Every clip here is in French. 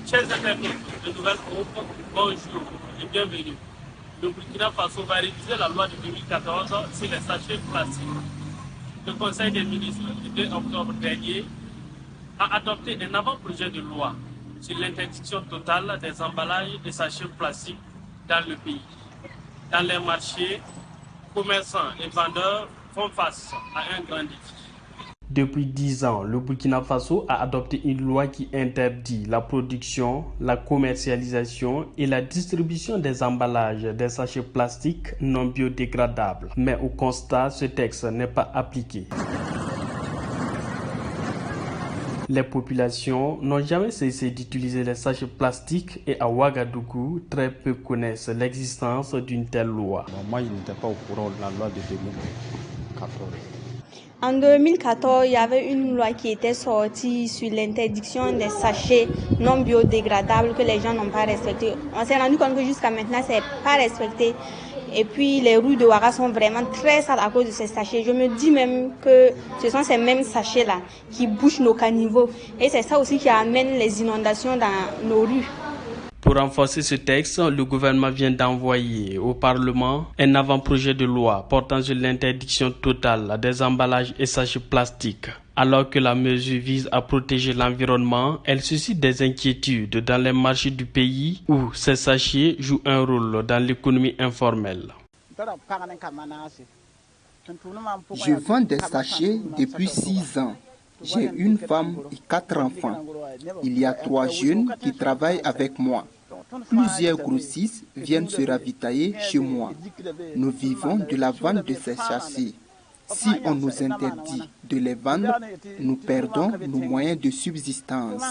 Chers internautes de Nouvelle Hope, bonjour et bienvenue. Le Burkina Faso va réviser la loi de 2014 sur les sachets plastiques. Le Conseil des ministres, le 2 octobre dernier, a adopté un avant-projet de loi sur l'interdiction totale des emballages de sachets plastiques dans le pays. Dans les marchés, commerçants et vendeurs font face à un grand défi. Depuis 10 ans, le Burkina Faso a adopté une loi qui interdit la production, la commercialisation et la distribution des emballages des sachets plastiques non biodégradables. Mais au constat, ce texte n'est pas appliqué. Les populations n'ont jamais cessé d'utiliser les sachets plastiques et à Ouagadougou, très peu connaissent l'existence d'une telle loi. Moi, je n'étais pas au courant de la loi de 2014. En 2014, il y avait une loi qui était sortie sur l'interdiction des sachets non biodégradables que les gens n'ont pas respecté. On s'est rendu compte que jusqu'à maintenant, ce n'est pas respecté. Et puis, les rues de Ouaga sont vraiment très sales à cause de ces sachets. Je me dis même que ce sont ces mêmes sachets-là qui bouchent nos caniveaux. Et c'est ça aussi qui amène les inondations dans nos rues. Pour renforcer ce texte, le gouvernement vient d'envoyer au Parlement un avant-projet de loi portant sur l'interdiction totale des emballages et sachets plastiques. Alors que la mesure vise à protéger l'environnement, elle suscite des inquiétudes dans les marchés du pays où ces sachets jouent un rôle dans l'économie informelle. Je vends des sachets depuis 6 ans. J'ai une femme et 4 enfants. Il y a 3 jeunes qui travaillent avec moi. Plusieurs grossistes viennent se ravitailler chez moi. Nous vivons de la vente de ces sachets. Si on nous interdit de les vendre, nous perdons nos moyens de subsistance.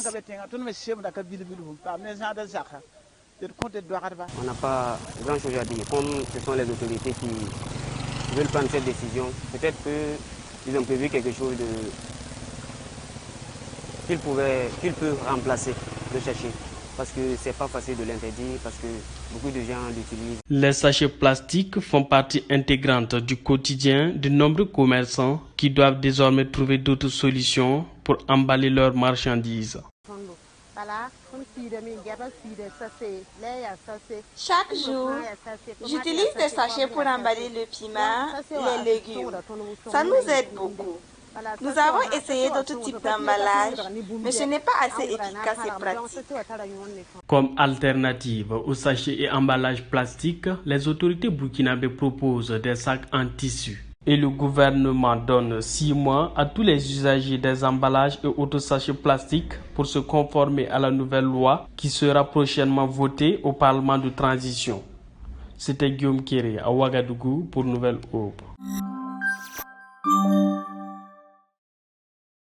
On n'a pas grand-chose à dire. Comme ce sont les autorités qui veulent prendre cette décision, peut-être qu'ils ont prévu quelque chose qu'il peut remplacer le sachet. Parce que c'est pas facile de l'interdire, parce que beaucoup de gens l'utilisent. Les sachets plastiques font partie intégrante du quotidien de nombreux commerçants qui doivent désormais trouver d'autres solutions pour emballer leurs marchandises. Chaque jour, j'utilise des sachets pour emballer le piment, les légumes. Ça nous aide beaucoup. Nous avons essayé d'autres types d'emballage, mais ce n'est pas assez efficace et pratique. Comme alternative aux sachets et emballages plastiques, les autorités burkinabées proposent des sacs en tissu. Et le gouvernement donne 6 mois à tous les usagers des emballages et autres sachets plastiques pour se conformer à la nouvelle loi qui sera prochainement votée au Parlement de transition. C'était Guillaume Kéré à Ouagadougou pour Nouvelle Hope.